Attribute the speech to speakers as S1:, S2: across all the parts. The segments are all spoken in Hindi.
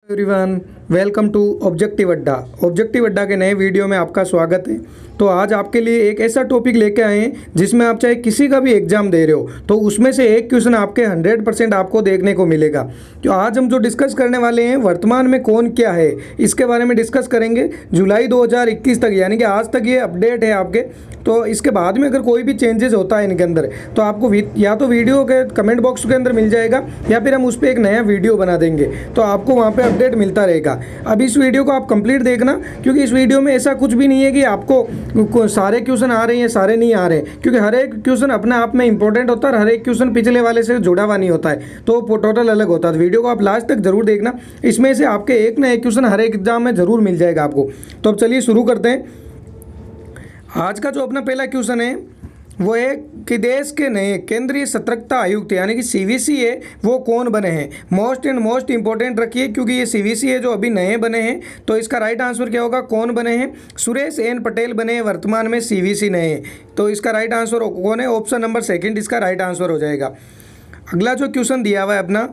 S1: एवरीवन, वेलकम टू ऑब्जेक्टिव अड्डा। ऑब्जेक्टिव अड्डा के नए वीडियो में आपका स्वागत है। तो आज आपके लिए एक ऐसा टॉपिक लेके आए हैं जिसमें आप चाहे किसी का भी एग्जाम दे रहे हो तो उसमें से एक क्वेश्चन आपके 100% आपको देखने को मिलेगा। तो आज हम जो डिस्कस करने वाले हैं वर्तमान में कौन क्या है इसके बारे में डिस्कस करेंगे। जुलाई 2021 तक यानी कि आज तक ये अपडेट है आपके। तो इसके बाद में अगर कोई भी चेंजेस होता है इनके अंदर तो आपको या तो वीडियो के कमेंट बॉक्स के अंदर मिल जाएगा या फिर हम उस पर एक नया वीडियो बना देंगे, तो आपको वहाँ पे अपडेट मिलता रहेगा। अब इस वीडियो को आप कंप्लीट देखना, क्योंकि इस वीडियो में ऐसा कुछ भी नहीं है कि आपको सारे क्वेश्चन आ रहे हैं सारे नहीं आ रहे हैं, क्योंकि हर एक क्वेश्चन अपने आप में इंपॉर्टेंट होता है और हर एक क्वेश्चन पिछले वाले से जुड़ा हुआ नहीं होता है, तो टोटल अलग होता है। तो वीडियो को आप लास्ट तक जरूर देखना, इसमें से आपके एक ना एक क्वेश्चन हर एक एग्जाम में जरूर मिल जाएगा आपको। तो अब चलिए शुरू करते हैं। आज का जो अपना पहला क्वेश्चन है वो है कि देश के नए केंद्रीय सतर्कता आयुक्त यानी कि सीवीसी है वो कौन बने हैं। मोस्ट इंपॉर्टेंट रखिए, क्योंकि ये सीवीसी है जो अभी नए बने हैं। तो इसका राइट आंसर क्या होगा, कौन बने हैं? सुरेश एन पटेल बने हैं वर्तमान में सीवीसी नए। तो इसका राइट आंसर कौन है? ऑप्शन नंबर सेकंड इसका राइट आंसर हो जाएगा। अगला जो क्वेश्चन दिया हुआ है अपना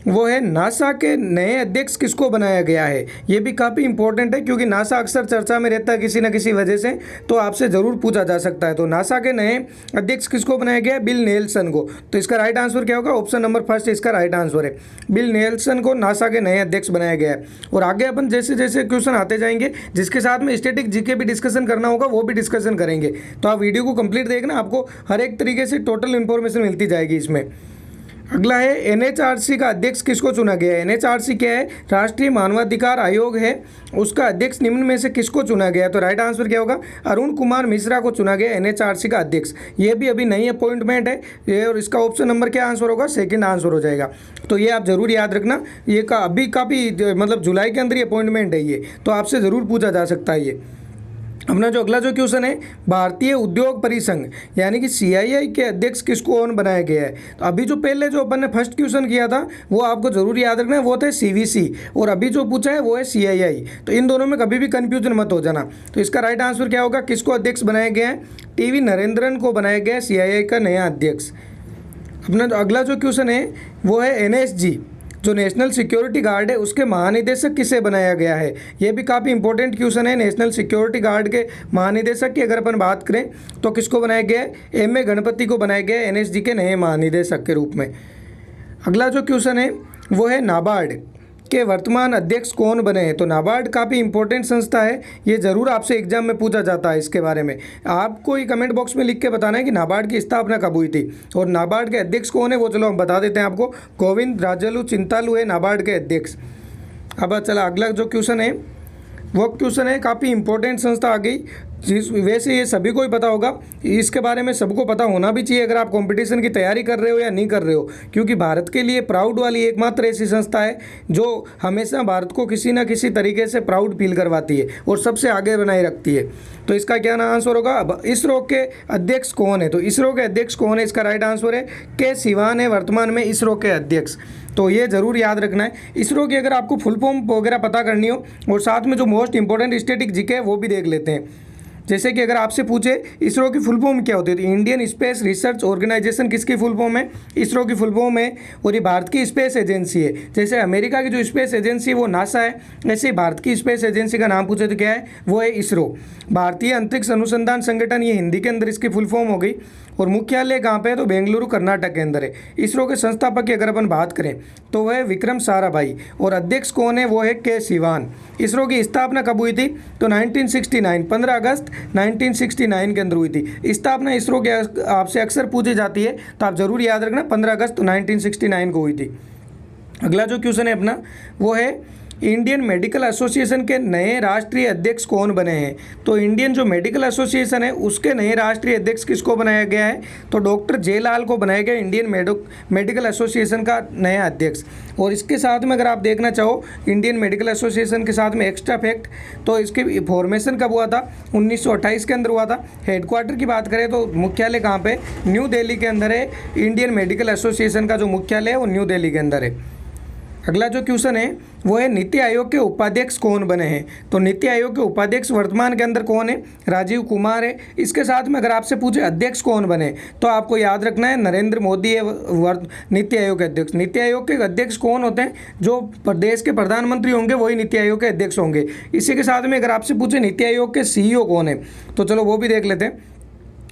S1: वो है नासा के नए अध्यक्ष किसको बनाया गया है। ये भी काफ़ी इंपॉर्टेंट है, क्योंकि नासा अक्सर चर्चा में रहता है किसी न किसी वजह से, तो आपसे ज़रूर पूछा जा सकता है। तो नासा के नए अध्यक्ष किसको बनाया गया है? बिल नेल्सन को। तो इसका राइट आंसर क्या होगा? ऑप्शन नंबर फर्स्ट इसका राइट आंसर है। बिल नेल्सन को नासा के नए अध्यक्ष बनाया गया है। और आगे अपन जैसे जैसे क्वेश्चन आते जाएंगे, जिसके साथ में स्टैटिक जीके भी डिस्कशन करना होगा वो भी डिस्कशन करेंगे। तो आप वीडियो को कंप्लीट देखना, आपको हर एक तरीके से टोटल इन्फॉर्मेशन मिलती जाएगी इसमें। अगला है एनएचआरसी का अध्यक्ष किसको चुना गया है। एनएचआरसी क्या है? राष्ट्रीय मानवाधिकार आयोग है, उसका अध्यक्ष निम्न में से किसको चुना गया है? तो राइट आंसर क्या होगा? अरुण कुमार मिश्रा को चुना गया एनएचआरसी का अध्यक्ष। ये भी अभी नई अपॉइंटमेंट है ये, और इसका ऑप्शन नंबर क्या आंसर होगा? सेकंड आंसर हो जाएगा। तो ये आप जरूर याद रखना, ये अभी काफ़ी मतलब जुलाई के अंदर ही अपॉइंटमेंट है ये, तो आपसे ज़रूर पूछा जा सकता है ये। अपना जो अगला जो क्वेश्चन है, भारतीय उद्योग परिसंघ यानी कि सीआईआई के अध्यक्ष किसको कौन बनाया गया है। तो अभी जो पहले जो अपन ने फर्स्ट क्वेश्चन किया था वो आपको जरूर याद रखना है, वो थे सीवीसी, और अभी जो पूछा है वो है सीआईआई। तो इन दोनों में कभी भी कंफ्यूजन मत हो जाना। तो इसका राइट आंसर क्या होगा? किसको अध्यक्ष बनाया गया है? टीवी नरेंद्रन को बनाया गया है सीआईआई का नया अध्यक्ष। अपना जो अगला जो क्वेश्चन है वो है एनएसजी जो नेशनल सिक्योरिटी गार्ड है उसके महानिदेशक किसे बनाया गया है। ये भी काफ़ी इंपॉर्टेंट क्वेश्चन है। नेशनल सिक्योरिटी गार्ड के महानिदेशक की अगर अपन बात करें तो किसको बनाया गया है? एम.ए. गणपति को बनाया गया है एनएसजी के नए महानिदेशक के रूप में। अगला जो क्वेश्चन है वो है नाबार्ड के वर्तमान अध्यक्ष कौन बने हैं। तो नाबार्ड काफ़ी इंपॉर्टेंट संस्था है, ये ज़रूर आपसे एग्जाम में पूछा जाता है। इसके बारे में आपको ये कमेंट बॉक्स में लिख के बताना है कि नाबार्ड की स्थापना कब हुई थी और नाबार्ड के अध्यक्ष कौन है, वो चलो हम बता देते हैं आपको। गोविंद राजलू चिंतालू है नाबार्ड के अध्यक्ष। अब चला अगला जो क्वेश्चन है वो क्वेश्चन है, काफ़ी इंपॉर्टेंट संस्था आ गई, वैसे ये सभी को ही पता होगा, इसके बारे में सबको पता होना भी चाहिए अगर आप कंपटीशन की तैयारी कर रहे हो या नहीं कर रहे हो, क्योंकि भारत के लिए प्राउड वाली एकमात्र ऐसी संस्था है जो हमेशा भारत को किसी न किसी तरीके से प्राउड फील करवाती है और सबसे आगे बनाए रखती है। तो इसका क्या ना आंसर होगा? अब इसरो के अध्यक्ष कौन है? तो इसरो के अध्यक्ष कौन है? इसका राइट आंसर है के सिवान है वर्तमान में इसरो के अध्यक्ष। तो ये ज़रूर याद रखना है। इसरो की अगर आपको फुल फॉर्म वगैरह पता करनी हो और साथ में जो मोस्ट इंपॉर्टेंट स्टैटिक जीके है वो भी देख लेते हैं। जैसे कि अगर आपसे पूछे इसरो की फुल फॉर्म क्या होती है, तो इंडियन स्पेस रिसर्च ऑर्गेनाइजेशन किसकी फुल फॉर्म है? इसरो की फुल फॉर्म है, और ये भारत की स्पेस एजेंसी है। जैसे अमेरिका की जो स्पेस एजेंसी है वो नासा है, ऐसे ही भारत की स्पेस एजेंसी का नाम पूछे तो क्या है? वो है इसरो। भारतीय अंतरिक्ष अनुसंधान संगठन, ये हिंदी के अंदर इसकी फुल फॉर्म हो गई, और मुख्यालय कहाँ पे है? तो बेंगलुरु कर्नाटक के अंदर है। इसरो के संस्थापक की अगर अपन बात करें तो वह है विक्रम साराभाई, और अध्यक्ष कौन है? वो है के सिवान। इसरो की स्थापना कब हुई थी? तो 1969 15 अगस्त 1969 के अंदर हुई थी स्थापना। इसरो के आपसे अक्सर पूछी जाती है, तो आप जरूर याद रखना 15 अगस्त 1969 को हुई थी। अगला जो क्वेश्चन है अपना वो है इंडियन मेडिकल एसोसिएशन के नए राष्ट्रीय अध्यक्ष कौन बने हैं। तो इंडियन जो मेडिकल एसोसिएशन है उसके नए राष्ट्रीय अध्यक्ष किसको बनाया गया है? तो डॉक्टर जयलाल को बनाया गया इंडियन मेडिकल एसोसिएशन का नया अध्यक्ष। और इसके साथ में अगर आप देखना चाहो इंडियन मेडिकल एसोसिएशन के साथ में एक्स्ट्रा फैक्ट, तो इसके फॉर्मेशन कब हुआ था? 1928 के अंदर हुआ था। हेडक्वार्टर की बात करें तो मुख्यालय कहाँ पे? न्यू दिल्ली के अंदर है। इंडियन मेडिकल एसोसिएशन का जो मुख्यालय है वो न्यू दिल्ली के अंदर है। अगला जो क्वेश्चन है वो है नीति आयोग के उपाध्यक्ष कौन बने हैं। तो नीति आयोग के उपाध्यक्ष वर्तमान के अंदर कौन है, राजीव कुमार है। इसके साथ में अगर आपसे पूछे अध्यक्ष कौन बने तो आपको याद रखना है नरेंद्र मोदी है नीति आयोग के अध्यक्ष। नीति आयोग के अध्यक्ष कौन होते हैं, जो प्रदेश के प्रधानमंत्री होंगे वही नीति आयोग के अध्यक्ष होंगे। इसी के साथ में अगर आपसे पूछे नीति आयोग के CEO कौन है तो चलो वो भी देख लेते हैं।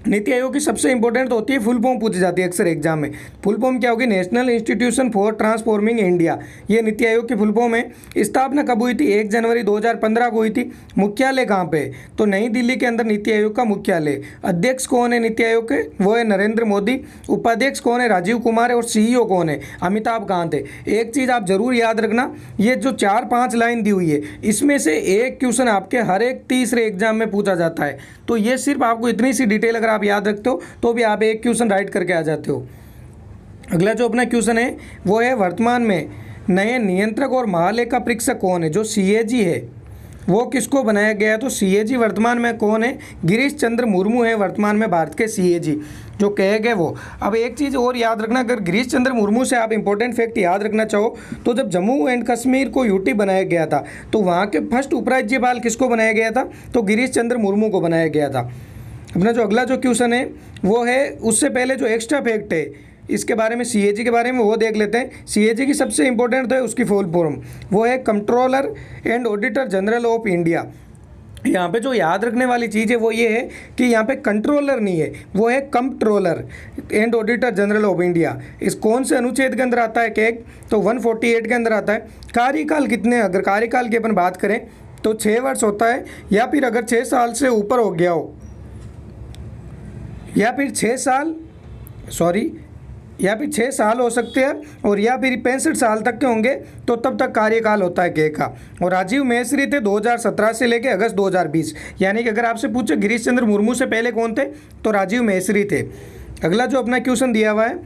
S1: नीति आयोग की सबसे इंपॉर्टेंट तो होती है फुल फॉर्म पूछी जाती है अक्सर एग्जाम में। फुल फॉर्म क्या होगी, national institution for transforming India, ये नीति आयोग की फुल फॉर्म है। स्थापना कब हुई थी, 1 जनवरी 2015 को हुई थी। मुख्यालय कहाँ पे, तो नई दिल्ली के अंदर नीति आयोग का मुख्यालय। अध्यक्ष कौन है नीति आयोग के, वो है नरेंद्र मोदी। उपाध्यक्ष कौन है, राजीव कुमार है। और CEO कौन है, अमिताभ कांत है। एक चीज़ आप जरूर याद रखना, ये जो 4-5 लाइन दी हुई है इसमें से एक क्वेश्चन आपके हर एक तीसरे एग्जाम में पूछा जाता है। तो ये सिर्फ आपको इतनी सी डिटेल अगर आप याद रखते हो तो भी आप एक क्वेश्चन राइट करके आ जाते हो। अगला जो अपना क्वेश्चन है वो है वर्तमान में नए नियंत्रक और महालेखा परीक्षक कौन है। जो CAG है वो किसको बनाया गया है, तो CAG वर्तमान में कौन है, गिरीश चंद्र मुर्मू है वर्तमान में भारत के CAG जो कहे गए वो। अब एक चीज़ और याद रखना, अगर गिरीश चंद्र मुर्मू से आप इंपॉर्टेंट फैक्ट याद रखना चाहो तो जब जम्मू एंड कश्मीर को UT बनाया गया था तो वहाँ के फर्स्ट उपराज्यपाल किसको बनाया गया था, तो गिरीश चंद्र मुर्मू को बनाया गया था। अपना जो अगला जो क्वेश्चन है वो है, उससे पहले जो एक्स्ट्रा फैक्ट है इसके बारे में CAG के बारे में वो देख लेते हैं। CAG की सबसे इंपॉर्टेंट तो है उसकी फुल फॉर्म, वो है controller and auditor general of India. यहाँ पे जो याद रखने वाली चीज़ है वो ये है कि यहाँ पे कंट्रोलर नहीं है, वो है controller and auditor general of India. इस कौन से अनुच्छेद के अंदर आता है कैग, तो 148 के अंदर आता है। कार्यकाल कितने, अगर कार्यकाल की अपन बात करें तो 6 वर्ष होता है, या फिर अगर 6 साल से ऊपर हो गया हो, या फिर 6 साल हो सकते हैं, और या फिर 65 साल तक के होंगे तो तब तक कार्यकाल होता है के का। और राजीव मेहसरी थे 2017 से लेके अगस्त 2020, यानी कि अगर आपसे पूछे गिरीश चंद्र मुर्मू से पहले कौन थे तो राजीव मेहसरी थे। अगला जो अपना क्वेश्चन दिया हुआ है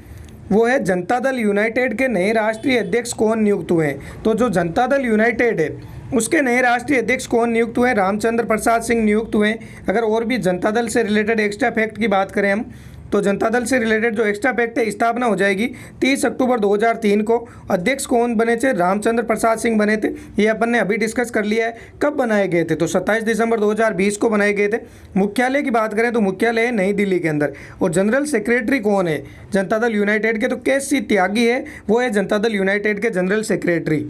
S1: वो है जनता दल यूनाइटेड के नए राष्ट्रीय अध्यक्ष कौन नियुक्त हुए हैं। तो जो जनता दल यूनाइटेड है उसके नए राष्ट्रीय अध्यक्ष कौन नियुक्त हुए हैं, रामचंद्र प्रसाद सिंह नियुक्त हुए हैं। अगर और भी जनता दल से रिलेटेड एक्स्ट्रा फैक्ट की बात करें हम तो जनता दल से रिलेटेड जो एक्स्ट्रा फैक्ट है, स्थापना हो जाएगी 30 अक्टूबर 2003 को। अध्यक्ष कौन बने थे, रामचंद्र प्रसाद सिंह बने थे। ये अपन ने अभी डिस्कस कर लिया है। कब बनाए गए थे, तो 27 दिसंबर 2020 को बनाए गए थे। मुख्यालय की बात करें तो मुख्यालय है नई दिल्ली के अंदर। और जनरल सेक्रेटरी कौन है जनता दल यूनाइटेड के, तो KC त्यागी है, वो है जनता दल यूनाइटेड के जनरल सेक्रेटरी।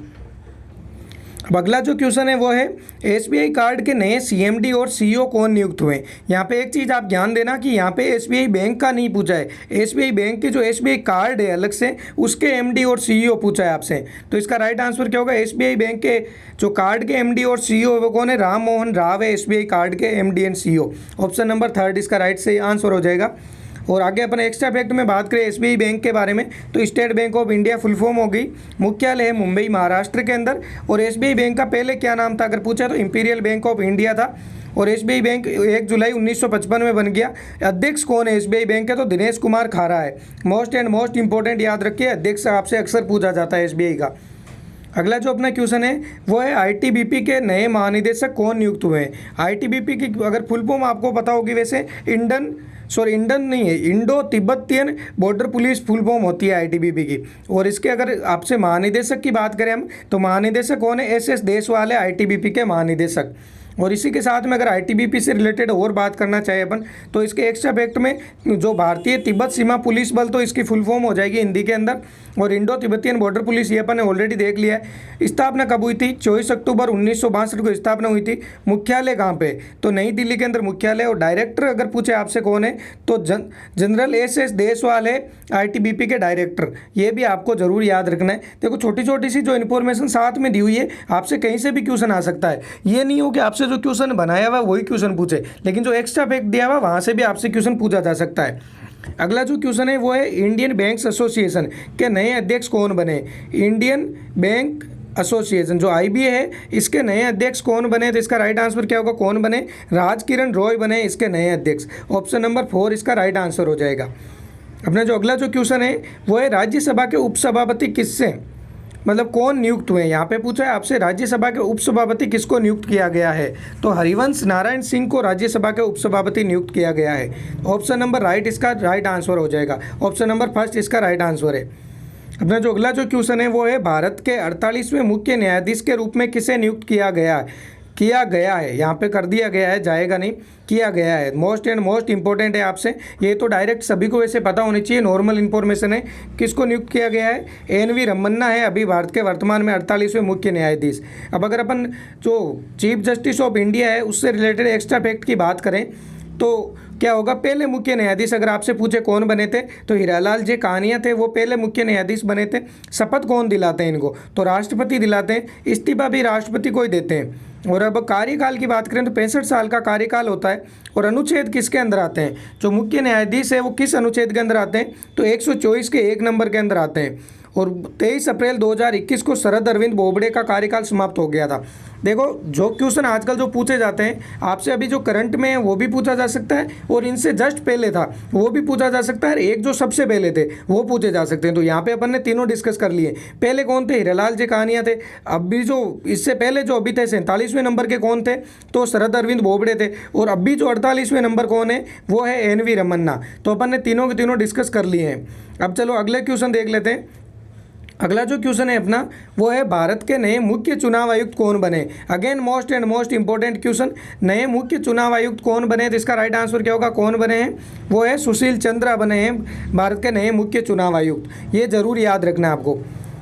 S1: अब अगला जो क्वेश्चन है वो है SBI कार्ड के नए CMD और CEO कौन नियुक्त हुए। यहाँ पे एक चीज़ आप ध्यान देना कि यहाँ पे SBI बैंक का नहीं पूछा है, SBI बैंक के जो SBI कार्ड है अलग से उसके MD और CEO पूछा है आपसे। तो इसका राइट आंसर क्या होगा, SBI बैंक के जो कार्ड के MD और CEO वो कौन है, राम मोहन राव है SBI कार्ड के MD and CEO। Option number 3 इसका राइट से आंसर हो जाएगा। और आगे अपन एक्स्ट्रा फैक्ट में बात करें SBI बैंक के बारे में तो state bank of India full form हो गई। मुख्यालय है मुंबई महाराष्ट्र के अंदर। और SBI बैंक का पहले क्या नाम था अगर पूछा तो इंपीरियल बैंक ऑफ इंडिया था। और SBI बैंक 1 जुलाई 1955 में बन गया। अध्यक्ष कौन है SBI बैंक के, तो दिनेश कुमार खारा है। मोस्ट इंपॉर्टेंट याद रखिए, अध्यक्ष आपसे अक्सर पूछा जाता है SBI का। अगला जो अपना क्वेश्चन है वो है ITBP के नए महानिदेशक कौन नियुक्त हुए हैं। ITBP की अगर फुल फॉर्म आपको पता होगी, वैसे इंडन नहीं है, Indo Tibetan border police full form होती है ITBP की। और इसके अगर आपसे महानिदेशक की बात करें हम तो महानिदेशक कौन है, SS देशवाल है ITBP के महानिदेशक। और इसी के साथ में अगर ITBP से रिलेटेड और बात करना चाहे अपन तो इसके एक्स्ट्रा फैक्ट में जो भारतीय तिब्बत सीमा पुलिस बल, तो इसकी फुल फॉर्म हो जाएगी हिंदी के अंदर। और इंडो तिब्बतियन बॉर्डर पुलिस ये अपन ने ऑलरेडी देख लिया है। स्थापना कब हुई थी, 24 अक्टूबर 1962 को स्थापना हुई थी। मुख्यालय कहाँ पे, तो नई दिल्ली के अंदर मुख्यालय। और डायरेक्टर अगर पूछे आपसे कौन है तो जनरल SS देशवाल है ITBP के डायरेक्टर। ये भी आपको जरूर याद रखना है। देखो छोटी छोटी सी जो इन्फॉर्मेशन साथ में दी हुई है, आपसे कहीं से भी क्वेश्चन आ सकता है। ये नहीं हो कि आपसे जो क्वेश्चन बनाया हुआ वही क्वेश्चन पूछे, लेकिन जो एक्स्ट्रा फैक्ट दिया हुआ वहाँ से भी आपसे क्वेश्चन पूछा जा सकता है। अगला जो क्वेश्चन है वो है इंडियन बैंक्स एसोसिएशन के नए अध्यक्ष कौन बने। इंडियन बैंक एसोसिएशन जो IBA है इसके नए अध्यक्ष कौन बने, तो इसका राइट आंसर क्या होगा, कौन बने, राजकिरण रॉय बने इसके नए अध्यक्ष। ऑप्शन नंबर 4 इसका राइट आंसर हो जाएगा। अपना जो अगला जो क्वेश्चन है वो है राज्यसभा के उपसभापति किससे, मतलब कौन नियुक्त हुए हैं। यहाँ पे पूछा है आपसे राज्यसभा के उपसभापति किसको नियुक्त किया गया है, तो हरिवंश नारायण सिंह को राज्यसभा के उपसभापति नियुक्त किया गया है। ऑप्शन नंबर राइट इसका राइट आंसर हो जाएगा। ऑप्शन नंबर 1 इसका राइट आंसर है। अपना जो अगला जो क्वेश्चन है वो है, भारत के 48वें मुख्य न्यायाधीश के रूप में किसे नियुक्त किया गया है। यहाँ पे कर दिया गया है, जाएगा नहीं, किया गया है। मोस्ट एंड मोस्ट इंपॉर्टेंट है आपसे, ये तो डायरेक्ट सभी को वैसे पता होनी चाहिए, नॉर्मल इन्फॉर्मेशन है। किसको नियुक्त किया गया है? एन.वी. रमन्ना है अभी भारत के वर्तमान में 48वें मुख्य न्यायाधीश। अब अगर अपन जो चीफ जस्टिस ऑफ इंडिया है उससे रिलेटेड एक्स्ट्रा फैक्ट की बात करें तो क्या होगा, पहले मुख्य न्यायाधीश अगर आपसे पूछे कौन बने थे तो हीरालाल जी कानिया थे, वो पहले मुख्य न्यायाधीश बने थे। शपथ कौन दिलाते हैं इनको? तो राष्ट्रपति दिलाते हैं, इस्तीफा भी राष्ट्रपति को ही देते हैं। और अब कार्यकाल की बात करें तो 65 साल का कार्यकाल होता है। और अनुच्छेद किसके अंदर आते हैं? जो मुख्य न्यायाधीश है वो किस अनुच्छेद के अंदर आते हैं? तो 124 के 1 नंबर के अंदर आते हैं। और 23 अप्रैल 2021 को शरद अरविंद बोबडे का कार्यकाल समाप्त हो गया था। देखो, जो क्वेश्चन आजकल जो पूछे जाते हैं आपसे, अभी जो करंट में है वो भी पूछा जा सकता है, और इनसे जस्ट पहले था वो भी पूछा जा सकता है, एक जो सबसे पहले थे वो पूछे जा सकते हैं। तो यहाँ पे अपन ने तीनों डिस्कस कर लिए। पहले कौन थे? हीरालाल जी कानिया थे। अभी जो इससे पहले जो अभी थे 47वें नंबर के कौन थे? तो शरद अरविंद बोबडे थे। और अभी जो 48वें नंबर कौन है? वो है एन.वी. रमन्ना। तो अपन ने तीनों के तीनों डिस्कस कर लिए हैं। अब चलो अगले क्वेश्चन देख लेते हैं। अगला जो क्वेश्चन है अपना वो है, भारत के नए मुख्य चुनाव आयुक्त कौन बने? Again most and most important question, नए मुख्य चुनाव आयुक्त कौन बने? तो इसका राइट आंसर क्या होगा? कौन बने हैं? वो है सुशील चंद्रा बने हैं भारत के नए मुख्य चुनाव आयुक्त। ये जरूर याद रखना है आपको।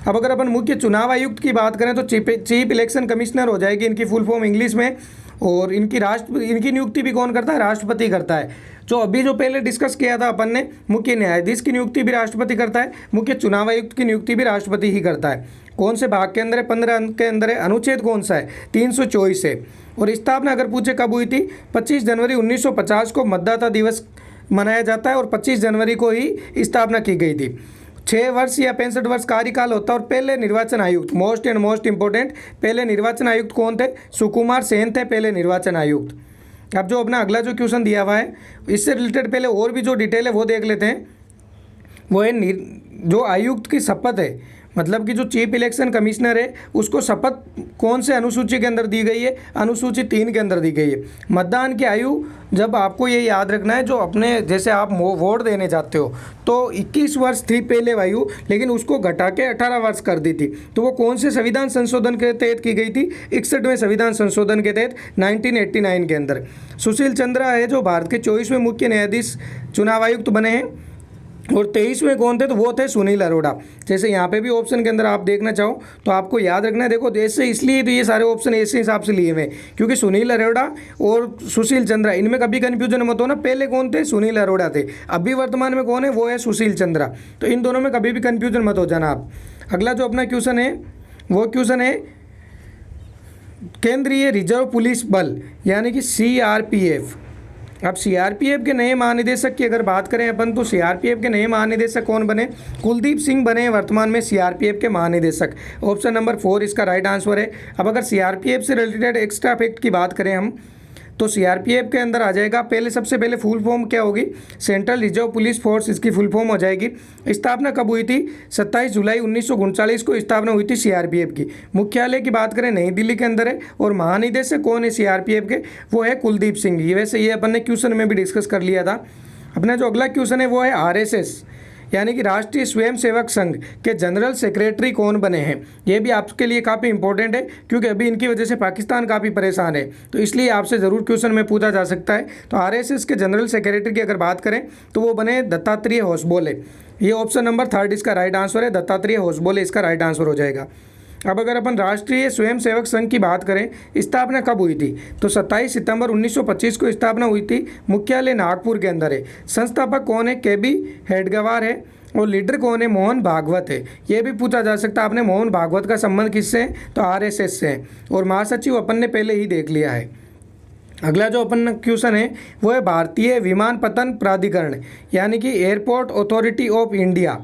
S1: अब अगर अपन मुख्य चुनाव आयुक्त की बात करें तो चीफ इलेक्शन कमिश्नर हो जाएगी इनकी फुल फॉर्म इंग्लिश में। और इनकी नियुक्ति भी कौन करता है? राष्ट्रपति करता है। जो अभी जो पहले डिस्कस किया था अपन ने, मुख्य न्यायाधीश की नियुक्ति भी राष्ट्रपति करता है, मुख्य चुनाव आयुक्त की नियुक्ति भी राष्ट्रपति ही करता है। कौन से भाग के अंदर है? 15 अंक के अंदर है। अनुच्छेद कौन सा है? 324 है। और स्थापना अगर पूछे कब हुई थी? 25 जनवरी 1950 को मतदाता दिवस मनाया जाता है, और 25 जनवरी को ही स्थापना की गई थी। 6 वर्ष या 65 वर्ष कार्यकाल होता है। और पहले निर्वाचन आयुक्त, मोस्ट एंड मोस्ट इंपॉर्टेंट, पहले निर्वाचन आयुक्त कौन थे? सुकुमार सेन थे पहले निर्वाचन आयुक्त। अब जो अपना अगला जो क्वेश्चन दिया हुआ है इससे रिलेटेड पहले और भी जो डिटेल है वो देख लेते हैं। वो है जो आयुक्त की शपथ है, मतलब कि जो चीफ इलेक्शन कमिश्नर है उसको शपथ कौन से अनुसूची के अंदर दी गई है? अनुसूची 3 के अंदर दी गई है। मतदान की आयु, जब आपको ये याद रखना है, जो अपने जैसे आप वोट देने जाते हो तो 21 वर्ष थी पहले आयु, लेकिन उसको घटा के 18 वर्ष कर दी थी। तो वो कौन से संविधान संशोधन के तहत की गई थी? 61वें संविधान संशोधन के तहत 1989 के अंदर। सुशील चंद्रा है जो भारत के 24वें मुख्य न्यायाधीश चुनाव आयुक्त बने हैं। और 23वें कौन थे? तो वो थे सुनील अरोड़ा। जैसे यहाँ पे भी ऑप्शन के अंदर आप देखना चाहो तो आपको याद रखना है। देखो जैसे इसलिए तो ये सारे ऑप्शन ऐसे हिसाब से लिए हुए क्योंकि सुनील अरोड़ा और सुशील चंद्रा, इनमें कभी कन्फ्यूजन मत हो ना। पहले कौन थे? सुनील अरोड़ा थे। अभी वर्तमान में कौन है? वो है सुशील चंद्रा। तो इन दोनों में कभी भी कन्फ्यूजन मत हो जाना आप। अगला जो अपना क्वेश्चन है वो क्वेश्चन है, केंद्रीय रिजर्व पुलिस बल यानी कि CRPF। अब CRPF के नए महानिदेशक की अगर बात करें अपन तो CRPF के नए महानिदेशक कौन बने? कुलदीप सिंह बने वर्तमान में CRPF के महानिदेशक। ऑप्शन नंबर 4 इसका राइट आंसर है। अब अगर CRPF से रिलेटेड एक्स्ट्रा फैक्ट की बात करें हम तो CRPF के अंदर आ जाएगा, पहले सबसे पहले फुल फॉर्म क्या होगी? सेंट्रल रिजर्व पुलिस फोर्स इसकी फुल फॉर्म हो जाएगी। स्थापना कब हुई थी? 27 जुलाई 1939 को स्थापना हुई थी CRPF की। मुख्यालय की बात करें नई दिल्ली के अंदर है। और महानिदेशक कौन है CRPF के? वो है कुलदीप सिंह। ये वैसे ये अपन ने क्वेश्चन में भी डिस्कस कर लिया था। अपना जो अगला क्वेश्चन है वो है RSS यानी कि राष्ट्रीय स्वयंसेवक संघ के जनरल सेक्रेटरी कौन बने हैं? ये भी आपके लिए काफ़ी इंपॉर्टेंट है क्योंकि अभी इनकी वजह से पाकिस्तान काफ़ी परेशान है, तो इसलिए आपसे ज़रूर क्वेश्चन में पूछा जा सकता है। तो RSS के जनरल सेक्रेटरी की अगर बात करें तो वो बने दत्तात्रेय होसबोले। ये ऑप्शन नंबर 3 इसका राइट आंसर है, दत्तात्रेय होसबोले इसका राइट आंसर हो जाएगा। अब अगर अपन राष्ट्रीय स्वयंसेवक संघ की बात करें, स्थापना कब हुई थी? तो 27 सितंबर 1925 को स्थापना हुई थी। मुख्यालय नागपुर के अंदर है। संस्थापक कौन है? KB हेडगेवार है। और लीडर कौन है? मोहन भागवत है। ये भी पूछा जा सकता है आपने, मोहन भागवत का संबंध किससे है? तो RSS से है। और महासचिव अपन ने पहले ही देख लिया है। अगला जो अपन क्वेश्चन है वो है, भारतीय विमानपत्तन प्राधिकरण यानी कि एयरपोर्ट अथॉरिटी ऑफ इंडिया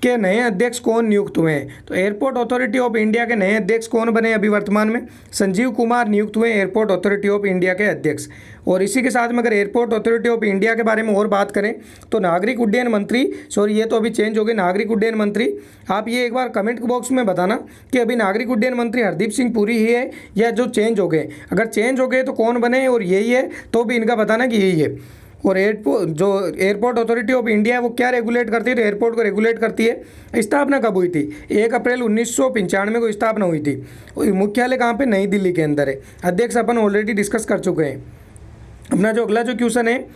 S1: के नए अध्यक्ष कौन नियुक्त हुए हैं? तो एयरपोर्ट अथॉरिटी ऑफ इंडिया के नए अध्यक्ष कौन बने अभी वर्तमान में? संजीव कुमार नियुक्त हुए एयरपोर्ट अथॉरिटी ऑफ इंडिया के अध्यक्ष। और इसी के साथ में अगर एयरपोर्ट अथॉरिटी ऑफ इंडिया के बारे में और बात करें तो नागरिक उड्डयन मंत्री, सॉरी ये तो अभी चेंज हो गए, नागरिक उड्डयन मंत्री, आप ये एक बार कमेंट बॉक्स में बताना कि अभी नागरिक उड्डयन मंत्री हरदीप सिंह पुरी ही है या जो चेंज हो गए। अगर चेंज हो गए तो कौन बने और यही है तो भी इनका बताना कि यही है। और एयरपोर्ट अथॉरिटी ऑफ इंडिया है वो क्या रेगुलेट करती है, तो एयरपोर्ट को रेगुलेट करती है। स्थापना कब हुई थी? 1 अप्रैल 1995 को स्थापना हुई थी। मुख्यालय कहाँ पे? नई दिल्ली के अंदर है। अध्यक्ष अपन ऑलरेडी डिस्कस कर चुके हैं। अपना जो अगला जो क्वेश्चन है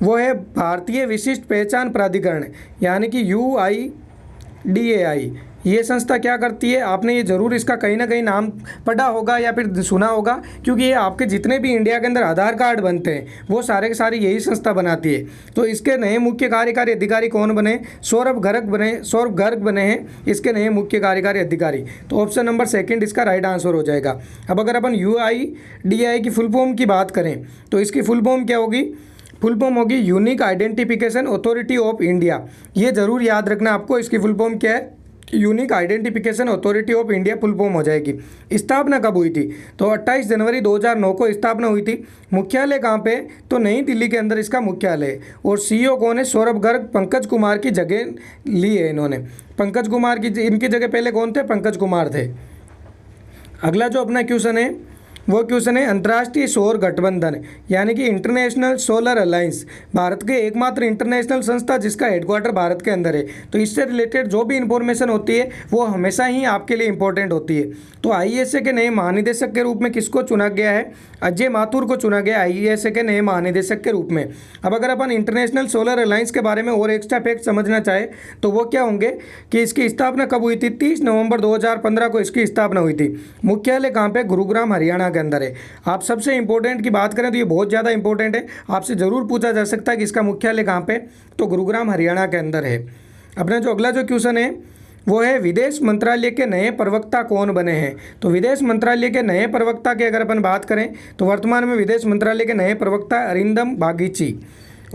S1: वो है भारतीय विशिष्ट पहचान प्राधिकरण यानी कि UIDAI, ये संस्था क्या करती है? आपने ये ज़रूर इसका कहीं ना कहीं नाम पढ़ा होगा या फिर सुना होगा, क्योंकि ये आपके जितने भी इंडिया के अंदर आधार कार्ड बनते हैं वो सारे के सारे यही संस्था बनाती है। तो इसके नए मुख्य कार्यकारी अधिकारी कौन बने? सौरभ गर्ग बने हैं इसके नए मुख्य कार्यकारी अधिकारी। तो ऑप्शन नंबर 2 इसका राइट आंसर हो जाएगा। अब अगर अपन UIDAI की फुल फॉर्म की बात करें तो इसकी फुल फॉर्म क्या होगी? फुल फॉर्म होगी unique identification authority of India. ये ज़रूर याद रखना आपको, इसकी फुल फॉर्म क्या है? Unique identification authority of India full form हो जाएगी। स्थापना कब हुई थी? तो 28 जनवरी 2009 को स्थापना हुई थी। मुख्यालय कहाँ पे? तो नई दिल्ली के अंदर इसका मुख्यालय है। और CEO कौन है? सौरभ गर्ग पंकज कुमार की जगह ली है इन्होंने। पंकज कुमार की इनकी जगह पहले कौन थे? पंकज कुमार थे। अगला जो अपना क्वेश्चन है वो क्वेश्चन है अंतर्राष्ट्रीय सौर गठबंधन यानी कि इंटरनेशनल सोलर अलायंस, भारत के एकमात्र इंटरनेशनल संस्था जिसका हेडक्वार्टर भारत के अंदर है। तो इससे रिलेटेड जो भी इंफॉर्मेशन होती है वो हमेशा ही आपके लिए इंपॉर्टेंट होती है। तो IESA के नए महानिदेशक के रूप में किसको चुना गया है? अजय माथुर को चुना गया IESA के नए महानिदेशक के रूप में। अब अगर अपन इंटरनेशनल सोलर अलायंस के बारे में और एक्स्ट्रा फैक्ट समझना चाहे तो वो क्या होंगे कि इसकी स्थापना कब हुई थी? 30 नवंबर 2015 को इसकी स्थापना हुई थी। मुख्यालय कहाँ पे? गुरुग्राम हरियाणा के अंदर है। आप सबसे इंपॉर्टेंट की बात करें तो ये बहुत ज़्यादा इंपॉर्टेंट है, आपसे ज़रूर पूछा जा सकता है कि इसका मुख्यालय कहाँ पे? तो गुरुग्राम हरियाणा के अंदर है। अपना जो अगला जो क्वेश्चन है वो है विदेश मंत्रालय के नए प्रवक्ता कौन बने हैं? तो विदेश मंत्रालय के नए प्रवक्ता की अगर अपन बात करें तो वर्तमान में विदेश मंत्रालय के नए प्रवक्ता अरिंदम बागीची।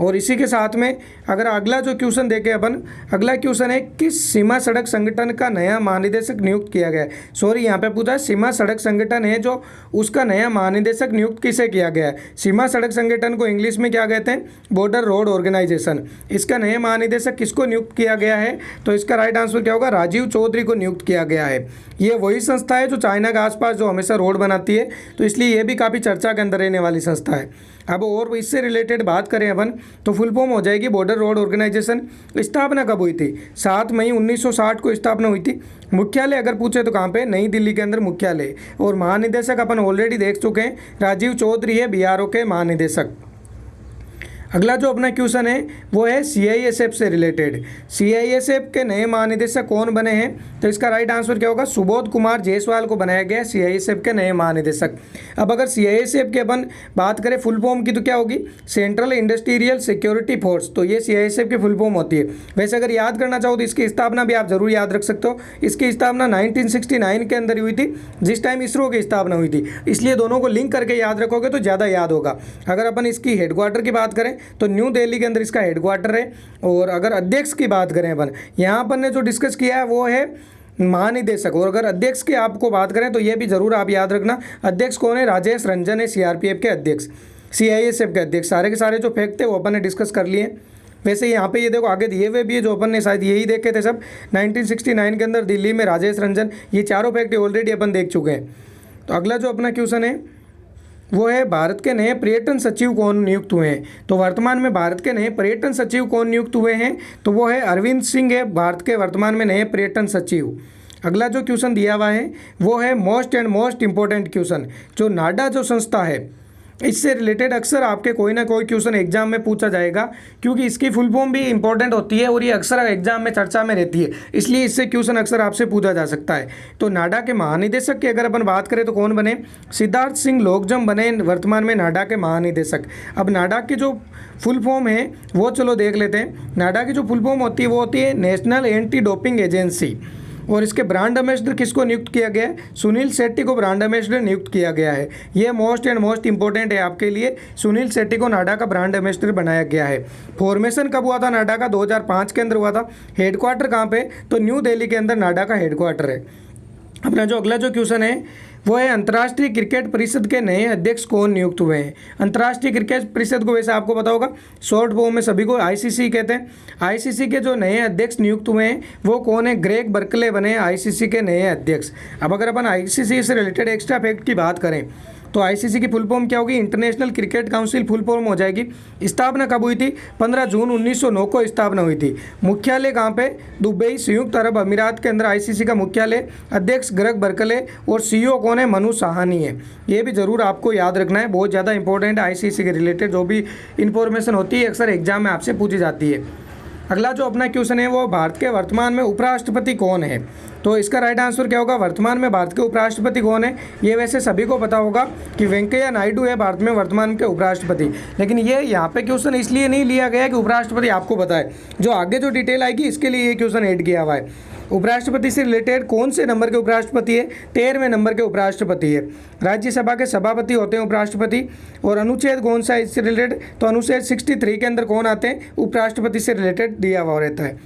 S1: और इसी के साथ में अगर अगला जो क्वेश्चन देखें अपन, अगला क्वेश्चन है किस सीमा सड़क संगठन का नया महानिदेशक नियुक्त किया गया है? सॉरी, यहाँ पे पूछा सीमा सड़क संगठन है जो उसका नया महानिदेशक नियुक्त किसे किया गया है? सीमा सड़क संगठन को इंग्लिश में क्या कहते हैं? Border road organisation. इसका नया महानिदेशक किसको नियुक्त किया गया है? तो इसका राइट आंसर क्या होगा? राजीव चौधरी को नियुक्त किया गया है। ये वही संस्था है जो चाइना के आसपास जो हमेशा रोड बनाती है, तो इसलिए ये भी काफ़ी चर्चा के अंदर रहने वाली संस्था है। अब और इससे रिलेटेड बात करें अपन तो फुल फॉर्म हो जाएगी बॉर्डर रोड ऑर्गेनाइजेशन। स्थापना कब हुई थी? 7 मई 1960 को स्थापना हुई थी। मुख्यालय अगर पूछे तो कहाँ पे? नई दिल्ली के अंदर मुख्यालय। और महानिदेशक अपन ऑलरेडी देख चुके हैं, राजीव चौधरी है BRO के महानिदेशक। अगला जो अपना क्वेश्चन है वो है CISF से रिलेटेड। CISF के नए महानिदेशक कौन बने हैं? तो इसका राइट आंसर क्या होगा? सुबोध कुमार जायसवाल को बनाया गया CISF के नए महानिदेशक। अब अगर CISF की अपन बात करें फुल फॉर्म की तो क्या होगी? Central industrial security force. तो ये CISF की फुल फॉर्म होती है। वैसे अगर याद करना चाहो तो इसकी स्थापना भी आप जरूर याद रख सकते हो। इसकी स्थापना 1969 के अंदर हुई थी, जिस टाइम इसरो की स्थापना हुई थी। इसलिए दोनों को लिंक करके याद रखोगे तो ज़्यादा याद होगा। अगर अपन इसकी हेडक्वार्टर की बात करें तो न्यू दिल्ली के अंदर इसका हेडक्वार्टर है। और अगर अध्यक्ष की बात करें अपन, यहाँ पर ने जो डिस्कस किया है वो है महानिदेशक। और अगर अध्यक्ष की आपको बात करें तो ये भी जरूर आप याद रखना, अध्यक्ष कौन है? राजेश रंजन है CRPF के अध्यक्ष, CISF के अध्यक्ष। सारे के सारे जो फैक्ट थे वो अपन ने डिस्कस कर लिए। वैसे यहाँ पे ये देखो आगे दिए हुए भी है जो अपन ने शायद यही देखे थे सब। 1969 के अंदर दिल्ली में राजेश रंजन, ये चारों फैक्ट ऑलरेडी अपन देख चुके हैं। तो अगला जो अपना क्वेश्चन है वो है भारत के नए पर्यटन सचिव कौन नियुक्त हुए हैं? तो वर्तमान में भारत के नए पर्यटन सचिव कौन नियुक्त हुए हैं? तो वो है अरविंद सिंह है, भारत के वर्तमान में नए पर्यटन सचिव। अगला जो क्वेश्चन दिया हुआ है वो है मोस्ट इंपॉर्टेंट क्वेश्चन, जो नाडा जो संस्था है इससे रिलेटेड अक्सर आपके कोई ना कोई क्वेश्चन एग्जाम में पूछा जाएगा, क्योंकि इसकी फुल फॉर्म भी इंपॉर्टेंट होती है और ये अक्सर एग्जाम में चर्चा में रहती है, इसलिए इससे क्वेश्चन अक्सर आपसे पूछा जा सकता है। तो नाडा के महानिदेशक की अगर अपन बात करें तो कौन बने? सिद्धार्थ सिंह लोकजम बने वर्तमान में नाडा के महानिदेशक। अब नाडा की जो फुल फॉर्म है वो चलो देख लेते हैं। नाडा की जो फुल फॉर्म होती है वो होती है नेशनल एंटी डोपिंग एजेंसी। और इसके ब्रांड एम्बेसडर किसको नियुक्त किया गया है? सुनील शेट्टी को ब्रांड एम्बेसडर नियुक्त किया गया है। ये मोस्ट इंपॉर्टेंट है आपके लिए, सुनील शेट्टी को नाडा का ब्रांड एम्बेसडर बनाया गया है। फॉर्मेशन कब हुआ था नाडा का? 2005 के अंदर हुआ था। हेडक्वार्टर कहाँ पे? तो न्यू दिल्ली के अंदर नाडा का हेडक्वार्टर है। अपना जो अगला जो क्वेश्चन है वो है अंतर्राष्ट्रीय क्रिकेट परिषद के नए अध्यक्ष कौन नियुक्त हुए हैं? अंतर्राष्ट्रीय क्रिकेट परिषद को वैसे आपको पता होगा शॉर्ट फॉर्म में सभी को ICC कहते हैं। ICC के जो नए अध्यक्ष नियुक्त हुए हैं वो कौन है? ग्रेग बर्कले बने ICC के नए अध्यक्ष। अब अगर अपन ICC से रिलेटेड एक्स्ट्रा फैक्ट की बात करें तो आईसीसी की फुल फॉर्म क्या होगी? International cricket council full form हो जाएगी। स्थापना कब हुई थी? 15 जून 1909 को स्थापना हुई थी। मुख्यालय कहाँ पे? दुबई, संयुक्त अरब अमीरात के अंदर आईसीसी का मुख्यालय। अध्यक्ष ग्रेग बर्कले और सीईओ कौन है? मनु साहनी है। ये भी जरूर आपको याद रखना है, बहुत ज़्यादा इंपॉर्टेंट है। आईसीसी के रिलेटेड जो भी इंफॉर्मेशन होती है अक्सर एग्जाम में आपसे पूछी जाती है। अगला जो अपना क्वेश्चन है वो भारत के वर्तमान में उपराष्ट्रपति कौन है? तो इसका राइट आंसर क्या होगा? वर्तमान में भारत के उपराष्ट्रपति कौन है? ये वैसे सभी को पता होगा कि वेंकैया नायडू है भारत में वर्तमान के उपराष्ट्रपति, लेकिन ये यहाँ पे क्वेश्चन इसलिए नहीं लिया गया कि उपराष्ट्रपति आपको पता है, जो आगे जो डिटेल आएगी इसके लिए ये क्वेश्चन ऐड किया हुआ है। उपराष्ट्रपति से रिलेटेड कौन से नंबर के उपराष्ट्रपति है? 13वें नंबर के उपराष्ट्रपति है। राज्यसभा के सभापति होते हैं उपराष्ट्रपति। और अनुच्छेद कौन सा है इससे रिलेटेड? तो अनुच्छेद 63 के अंदर कौन आते हैं? उपराष्ट्रपति से रिलेटेड दिया हुआ रहता है।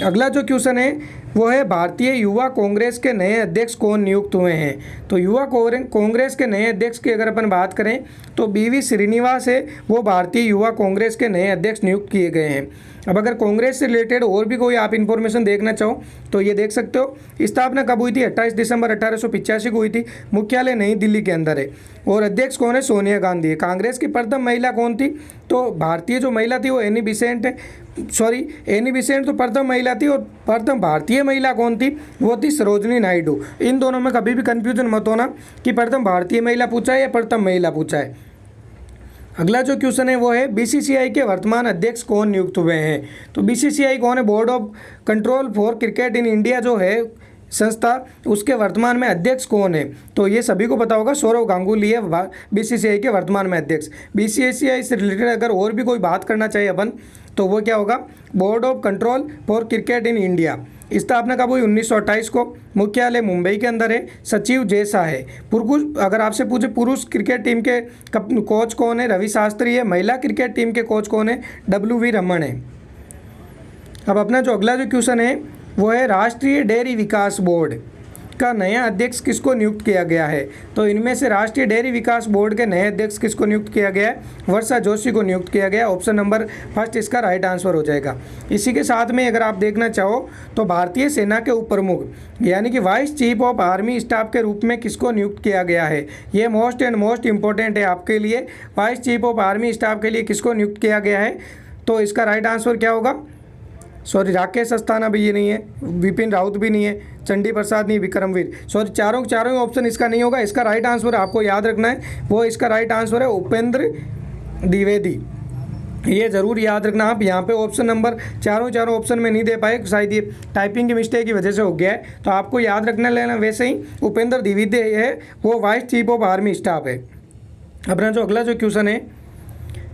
S1: अगला जो क्वेश्चन है वो है भारतीय युवा कांग्रेस के नए अध्यक्ष कौन नियुक्त हुए हैं? तो युवा कांग्रेस के नए अध्यक्ष की अगर अपन बात करें तो बीवी श्रीनिवास है, वो भारतीय युवा कांग्रेस के नए अध्यक्ष नियुक्त किए गए हैं। अब अगर कांग्रेस से रिलेटेड और भी कोई आप इन्फॉर्मेशन देखना चाहो तो ये देख सकते हो। स्थापना कब हुई थी? 28 दिसंबर 1885 को हुई थी। मुख्यालय नई दिल्ली के अंदर है। और अध्यक्ष कौन है? सोनिया गांधी है। कांग्रेस की प्रथम महिला कौन थी? तो भारतीय जो महिला थी वो एनी बेसेंट है। एनी बेसेंट तो प्रथम महिला थी, और प्रथम भारतीय महिला कौन थी? वो थी सरोजनी नायडू। इन दोनों में कभी भी कंफ्यूजन मत होना कि प्रथम भारतीय महिला पूछा है या प्रथम महिला पूछा है। अगला जो क्वेश्चन है वो है बीसीसीआई के वर्तमान अध्यक्ष कौन नियुक्त हुए हैं? तो बीसीसीआई कौन है? Board of control for cricket in India जो है संस्था, उसके वर्तमान में अध्यक्ष कौन है? तो ये सभी को पता होगा, सौरव गांगुली है बीसीसीआई के वर्तमान में अध्यक्ष। बीसीसीआई से रिलेटेड अगर और भी कोई बात करना चाहिए अपन तो वो क्या होगा? Board of control for cricket in India. स्थापना कब हुई? 1928 को। मुख्यालय मुंबई के अंदर है। सचिव जय शाह है। अगर आपसे पूछे पुरुष क्रिकेट टीम के कोच कौन है? रवि शास्त्री है। महिला क्रिकेट टीम के कोच कौन है? WV रमन है। अब अपना जो अगला जो क्वेश्चन है वो है राष्ट्रीय डेयरी विकास बोर्ड का नया अध्यक्ष किसको नियुक्त किया गया है? तो इनमें से राष्ट्रीय डेयरी विकास बोर्ड के नए अध्यक्ष किसको नियुक्त किया गया है? वर्षा जोशी को नियुक्त किया गया। ऑप्शन नंबर फर्स्ट इसका राइट आंसर हो जाएगा। इसी के साथ में अगर आप देखना चाहो तो भारतीय सेना के उप प्रमुख यानी कि vice chief of army staff के रूप में किसको नियुक्त किया गया है? ये मोस्ट इंपॉर्टेंट है आपके लिए। Vice chief of army staff के लिए किसको नियुक्त किया गया है? तो इसका राइट आंसर क्या होगा? राकेश अस्थाना भी ये नहीं है, विपिन रावत भी नहीं है, चंडी प्रसाद नहीं, विक्रमवीर। चारों ऑप्शन इसका नहीं होगा। इसका राइट आंसर आपको याद रखना है, वो इसका राइट आंसर है उपेंद्र द्विवेदी। ये ज़रूर याद रखना आप। यहाँ पे ऑप्शन नंबर चारों ऑप्शन में नहीं दे पाए, शायद ये टाइपिंग की मिस्टेक की वजह से हो गया है, तो आपको याद रखना लेना। वैसे ही उपेंद्र द्विवेदी है, वो vice chief of army staff है। अपना जो अगला जो क्वेश्चन है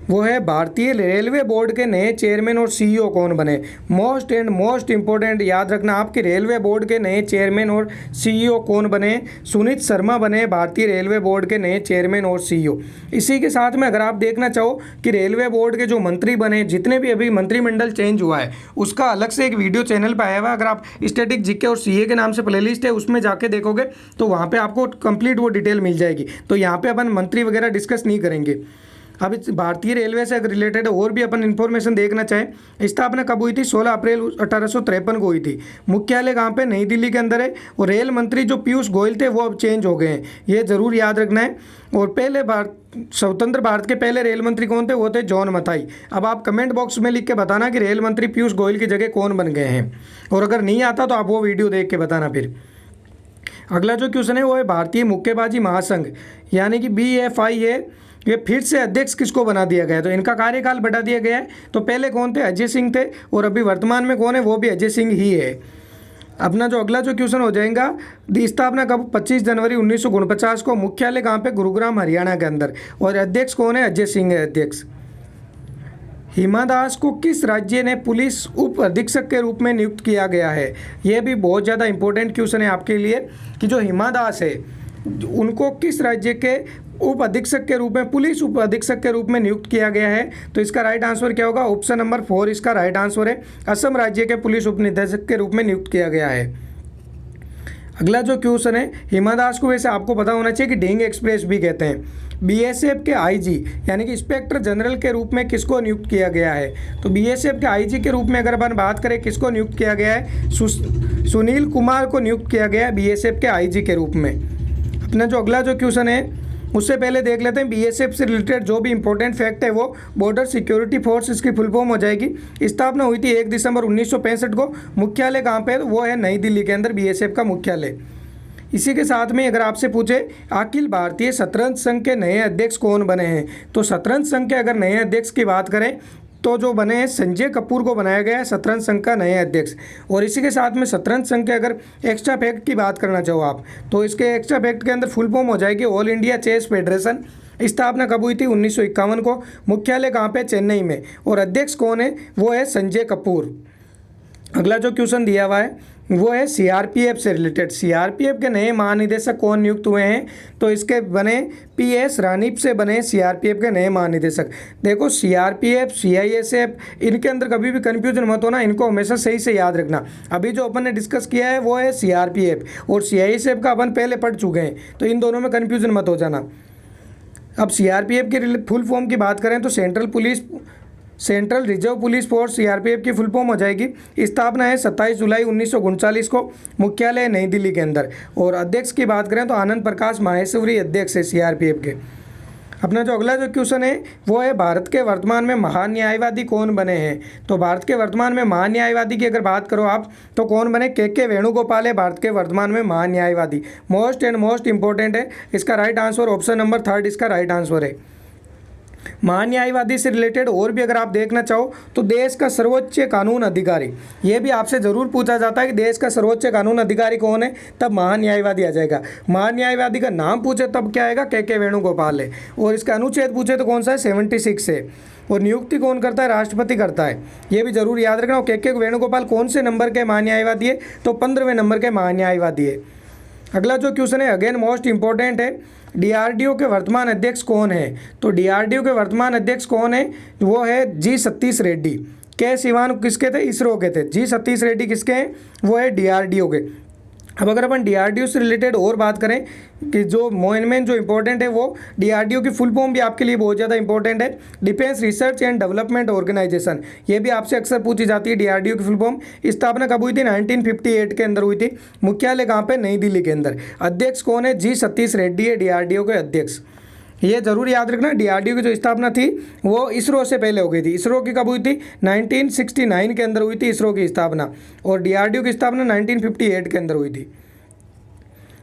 S1: वो है भारतीय रेलवे बोर्ड के नए चेयरमैन और सीईओ कौन बने? मोस्ट इंपॉर्टेंट याद रखना आपके रेलवे बोर्ड के नए चेयरमैन और सीईओ कौन बने? सुनीत शर्मा बने भारतीय रेलवे बोर्ड के नए चेयरमैन और सीईओ। इसी के साथ में अगर आप देखना चाहो कि रेलवे बोर्ड के जो मंत्री बने, जितने भी अभी मंत्रिमंडल चेंज हुआ है, उसका अलग से एक वीडियो चैनल पर आया हुआ है। अगर आप स्टैटिक जीके और सीए के नाम से प्लेलिस्ट है उसमें जाके देखोगे तो वहाँ पर आपको कंप्लीट वो डिटेल मिल जाएगी। तो यहाँ पर अपन मंत्री वगैरह डिस्कस नहीं करेंगे। अब इस भारतीय रेलवे से अगर रिलेटेड और भी अपन इन्फॉर्मेशन देखना चाहें, स्थापना कब हुई थी? 16 अप्रैल 1853 को हुई थी। मुख्यालय कहाँ पे? नई दिल्ली के अंदर है। और रेल मंत्री जो पीयूष गोयल थे वो अब चेंज हो गए हैं, ये ज़रूर याद रखना है। और पहले स्वतंत्र भारत के पहले रेल मंत्री कौन थे? वो थे जॉन मथाई। अब आप कमेंट बॉक्स में लिख के बताना कि रेल मंत्री पीयूष गोयल की जगह कौन बन गए हैं, और अगर नहीं आता तो आप वो वीडियो देख के बताना। फिर अगला जो क्वेश्चन है वो है भारतीय मुक्केबाजी महासंघ यानी कि BFI है, ये फिर से अध्यक्ष किसको बना दिया गया है? तो इनका कार्यकाल बढ़ा दिया गया है। तो पहले कौन थे? अजय सिंह थे, और अभी वर्तमान में कौन है? वो भी अजय सिंह ही है। अपना जो अगला जो क्वेश्चन हो जाएगा, स्थापना कब? 25 जनवरी 1949 को। मुख्यालय कहाँ पे? गुरुग्राम हरियाणा के अंदर। और अध्यक्ष कौन है? अजय सिंह है अध्यक्ष। हिमा दास को किस राज्य ने पुलिस उप अधीक्षक के रूप में नियुक्त किया गया है? यह भी बहुत ज़्यादा इंपॉर्टेंट क्वेश्चन है आपके लिए कि जो हिमा दास है उनको किस राज्य के उप अधीक्षक के रूप में, पुलिस उप अधीक्षक के रूप में नियुक्त किया गया है? तो इसका राइट आंसर क्या होगा? ऑप्शन नंबर 4 इसका राइट आंसर है। असम राज्य के पुलिस उप निदेशक के रूप में नियुक्त किया गया है। अगला जो क्वेश्चन है, हिमा दास को वैसे आपको पता होना चाहिए कि ढींग एक्सप्रेस भी कहते हैं। BSF के IG यानी कि इंस्पेक्टर जनरल के रूप में किसको नियुक्त किया गया है? तो BSF के IG के रूप में अगर अपन बात करें किसको नियुक्त किया गया है? सुनील कुमार को नियुक्त किया गया है BSF के IG के रूप में। अपना जो अगला जो क्वेश्चन है उससे पहले देख लेते हैं बीएसएफ से रिलेटेड जो भी इंपॉर्टेंट फैक्ट है वो बॉर्डर सिक्योरिटी फोर्स इसकी फुल फॉर्म हो जाएगी। स्थापना हुई थी 1 दिसंबर 1965 को। मुख्यालय कहाँ पे है? वो है नई दिल्ली के अंदर बीएसएफ का मुख्यालय। इसी के साथ में अगर आपसे पूछे अखिल भारतीय शतरंज संघ के नए अध्यक्ष कौन बने हैं, तो शतरंज संघ के अगर नए अध्यक्ष की बात करें तो जो बने हैं संजय कपूर को बनाया गया है शतरंज संघ का नए अध्यक्ष। और इसी के साथ में शतरंज संघ के अगर एक्स्ट्रा फैक्ट की बात करना चाहो आप, तो इसके एक्स्ट्रा फैक्ट के अंदर फुल फॉर्म हो जाएगी ऑल इंडिया चेस फेडरेशन। स्थापना कब हुई थी? 1951 को। मुख्यालय कहाँ पे? चेन्नई में। और अध्यक्ष कौन है? वो है संजय कपूर। अगला जो क्वेश्चन दिया हुआ है वो है सीआरपीएफ से रिलेटेड। सीआरपीएफ के नए महानिदेशक कौन नियुक्त हुए हैं? तो इसके बने पीएस रानीप से बने सीआरपीएफ के नए महानिदेशक। देखो सीआरपीएफ, सीआईएसएफ, इनके अंदर कभी भी कंफ्यूजन मत होना, इनको हमेशा सही से याद रखना। अभी जो अपन ने डिस्कस किया है वो है सीआरपीएफ, और सीआईएसएफ का अपन पहले पढ़ चुके हैं, तो इन दोनों में कन्फ्यूजन मत हो जाना। अब सीआरपीएफ की फुल फॉर्म की बात करें तो central reserve police force CRPF की फुल फॉर्म हो जाएगी। स्थापना है 27 जुलाई 1939 को। मुख्यालय नई दिल्ली के अंदर। और अध्यक्ष की बात करें तो आनंद प्रकाश माहेश्वरी अध्यक्ष है सीआरपीएफ के। अपना जो अगला जो क्वेश्चन है वो है भारत के वर्तमान में महान न्यायवादी कौन बने हैं? तो भारत के वर्तमान में महान न्यायवादी की अगर बात करो आप तो कौन बने? के वेणुगोपाल है भारत के वर्तमान में महान न्यायवादी। मोस्ट इंपॉर्टेंट है। इसका राइट आंसर ऑप्शन नंबर 3 इसका राइट आंसर है। महान न्यायवादी से रिलेटेड और भी अगर आप देखना चाहो तो देश का सर्वोच्च कानून अधिकारी, ये भी आपसे ज़रूर पूछा जाता है कि देश का सर्वोच्च कानून अधिकारी कौन है, तब महान न्यायवादी आ जाएगा। महान न्यायवादी का नाम पूछे तब क्या आएगा? के वेणुगोपाल है। और इसका अनुच्छेद पूछे तो कौन सा है? 76 है। और नियुक्ति कौन करता है? राष्ट्रपति करता है। ये भी जरूर याद रखना। के वेणुगोपाल कौन से नंबर के महान न्यायवादी है? तो 15वें नंबर के महान न्यायवादी है। अगला जो क्वेश्चन है अगेन मोस्ट इंपॉर्टेंट है। डीआरडीओ के वर्तमान अध्यक्ष कौन है? तो डीआरडीओ के वर्तमान अध्यक्ष कौन है? वो है जी सतीश रेड्डी। के सिवान किसके थे? इसरो के थे। जी सतीश रेड्डी किसके हैं? वो है डीआरडीओ के। अब अगर अपन डीआरडीओ से रिलेटेड और बात करें कि जो मेन जो इंपॉर्टेंट है वो डीआरडीओ की फुल फॉर्म भी आपके लिए बहुत ज़्यादा इंपॉर्टेंट है। Defence research and development organisation, ये भी आपसे अक्सर पूछी जाती है डीआरडीओ की फुल फॉर्म। स्थापना कब हुई थी? 1958 के अंदर हुई थी। मुख्यालय कहाँ पे? नई दिल्ली के अंदर। अध्यक्ष कौन है? जी सतीश रेड्डी है डीआरडीओ के अध्यक्ष। ये जरूर याद रखना, डीआरडीओ की जो स्थापना थी वो इसरो से पहले हो गई थी। इसरो की कब हुई थी? 1969 के अंदर हुई थी इसरो की स्थापना। और डीआरडीओ की स्थापना 1958 के अंदर हुई थी।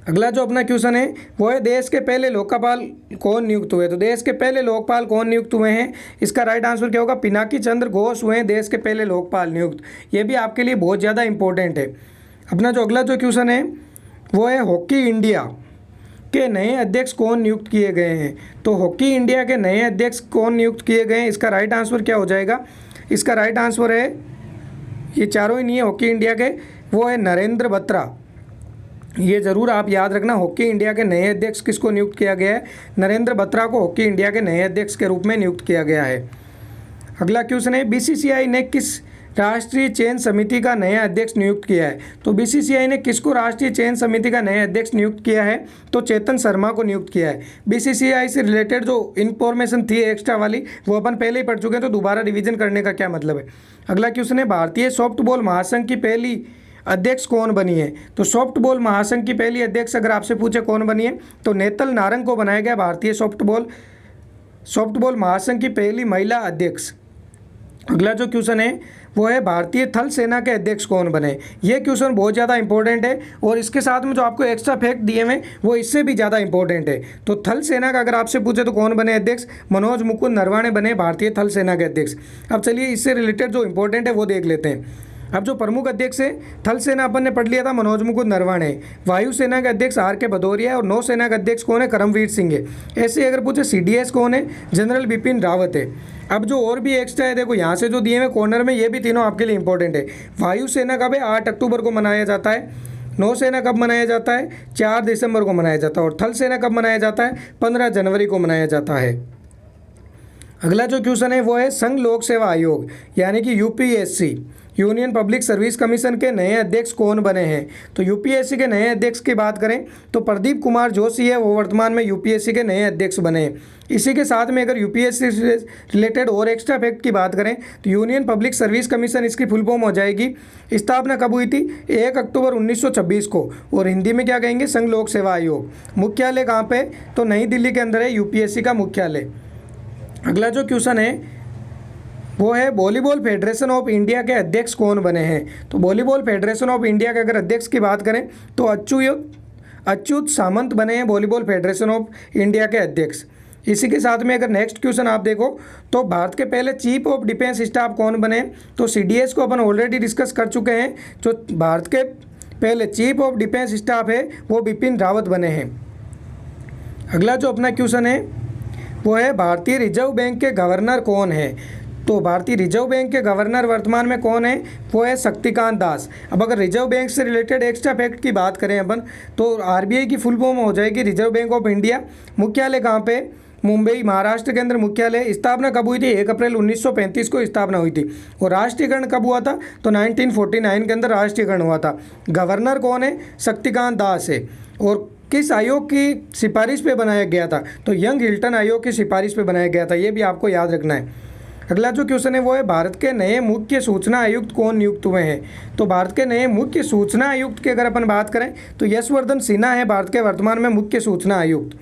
S1: अगला जो अपना क्वेश्चन है वो है देश के पहले लोकपाल कौन नियुक्त हुए? तो देश के पहले लोकपाल कौन नियुक्त हुए हैं? इसका राइट आंसर क्या होगा? पिनाकी चंद्र घोष हुए हैं देश के पहले लोकपाल नियुक्त। ये भी आपके लिए बहुत ज़्यादा इंपॉर्टेंट है। अपना जो अगला जो क्वेश्चन है वो है हॉकी इंडिया के नए अध्यक्ष कौन नियुक्त किए गए हैं? तो हॉकी इंडिया के नए अध्यक्ष कौन नियुक्त किए गए हैं? इसका राइट आंसर क्या हो जाएगा? इसका राइट आंसर है, ये चारों ही नहीं है हॉकी इंडिया के, वो है नरेंद्र बत्रा। ये ज़रूर आप याद रखना, हॉकी इंडिया के नए अध्यक्ष किसको नियुक्त किया गया है? नरेंद्र बत्रा को हॉकी इंडिया के नए अध्यक्ष के रूप में नियुक्त किया गया है। अगला क्वेश्चन है बीसीसीआई ने किस राष्ट्रीय चयन समिति का नया अध्यक्ष नियुक्त किया है? तो बीसीसीआई ने किसको राष्ट्रीय चयन समिति का नया अध्यक्ष नियुक्त किया है? तो चेतन शर्मा को नियुक्त किया है। बीसीसीआई से रिलेटेड जो इन्फॉर्मेशन थी एक्स्ट्रा वाली वो अपन पहले ही पढ़ चुके हैं, तो दोबारा रिवीजन करने का क्या मतलब है। अगला क्वेश्चन है भारतीय सॉफ्टबॉल महासंघ की पहली अध्यक्ष कौन बनी है? तो सॉफ्टबॉल महासंघ की पहली अध्यक्ष अगर आपसे पूछे कौन बनी है तो नेतल नारंग को बनाया गया भारतीय सॉफ्टबॉल महासंघ की पहली महिला अध्यक्ष। अगला जो क्वेश्चन है वो है भारतीय थल सेना के अध्यक्ष कौन बने? ये क्वेश्चन बहुत ज़्यादा इंपॉर्टेंट है और इसके साथ में जो आपको एक्स्ट्रा फैक्ट दिए हैं वो इससे भी ज़्यादा इंपॉर्टेंट है। तो थल सेना का अगर आपसे पूछे तो कौन बने अध्यक्ष? मनोज मुकुंद नरवाणे बने भारतीय थल सेना के अध्यक्ष। अब चलिए इससे रिलेटेड जो इंपॉर्टेंट है वो देख लेते हैं। अब जो प्रमुख अध्यक्ष है थल सेना अपन ने पढ़ लिया था मनोज मुकुंद नरवाणे। वायुसेना के अध्यक्ष आर.के. भदौरिया है और नौसेना के अध्यक्ष कौन है? करमवीर सिंह है। ऐसे अगर पूछे सीडीएस कौन है? जनरल बिपिन रावत है। अब जो और भी एक्स्ट्रा है देखो यहाँ से जो दिए हुए कॉर्नर में, ये भी तीनों आपके लिए इंपॉर्टेंट है। वायुसेना कब है? 8 अक्टूबर को मनाया जाता है। नौसेना कब मनाया जाता है? 4 दिसंबर को मनाया जाता है। और थल सेना कब मनाया जाता है? 15 जनवरी को मनाया जाता है। अगला जो क्वेश्चन है वो है संघ लोक सेवा आयोग यानी कि UPSC. Union public service commission के नए अध्यक्ष कौन बने हैं? तो यूपीएससी के नए अध्यक्ष की बात करें तो प्रदीप कुमार जोशी है, वो वर्तमान में यूपीएससी के नए अध्यक्ष बने हैं। इसी के साथ में अगर यूपीएससी से रिलेटेड और एक्स्ट्रा फैक्ट की बात करें तो यूनियन पब्लिक सर्विस कमीशन, इसकी फुल फॉर्म हो जाएगी। स्थापना कब हुई थी? 1 अक्टूबर 1926 को, और हिंदी में क्या कहेंगे? संघ लोक सेवा आयोग। मुख्यालय कहाँ पे? तो नई दिल्ली के अंदर है यूपीएससी का मुख्यालय। अगला जो क्वेश्चन है वो है वॉलीबॉल फेडरेशन ऑफ इंडिया के अध्यक्ष कौन बने हैं? तो वॉलीबॉल फेडरेशन ऑफ इंडिया के अगर अध्यक्ष की बात करें तो अच्युत सामंत बने हैं वॉलीबॉल फेडरेशन ऑफ इंडिया के अध्यक्ष। इसी के साथ में अगर नेक्स्ट क्वेश्चन आप देखो तो भारत के पहले चीफ ऑफ डिफेंस स्टाफ कौन बने? तो सीडीएस को अपन ऑलरेडी डिस्कस कर चुके हैं। जो भारत के पहले चीफ ऑफ डिफेंस स्टाफ है वो बिपिन रावत बने हैं। अगला जो अपना क्वेश्चन है वो है भारतीय रिजर्व बैंक के गवर्नर कौन है? तो भारतीय रिजर्व बैंक के गवर्नर वर्तमान में कौन है? वो है शक्तिकांत दास। अब अगर रिजर्व बैंक से रिलेटेड एक्स्ट्रा फैक्ट की बात करें अपन तो आरबीआई की फुल फॉर्म हो जाएगी रिजर्व बैंक ऑफ इंडिया। मुख्यालय कहाँ पे? मुंबई, महाराष्ट्र के अंदर मुख्यालय। स्थापना कब हुई थी? 1 अप्रैल 1935 को स्थापना हुई थी। और राष्ट्रीयकरण कब हुआ था? तो 1949 के अंदर राष्ट्रीयकरण हुआ था। गवर्नर कौन है? शक्तिकांत दास है। और किस आयोग की सिफारिश पे बनाया गया था? तो यंग हिल्टन आयोग की सिफारिश पे बनाया गया था, ये भी आपको याद रखना है। अगला जो क्वेश्चन है वो है भारत के नए मुख्य सूचना आयुक्त कौन नियुक्त हुए हैं? तो भारत के नए मुख्य सूचना आयुक्त की अगर अपन बात करें तो यशवर्धन सिन्हा है भारत के वर्तमान में मुख्य सूचना आयुक्त।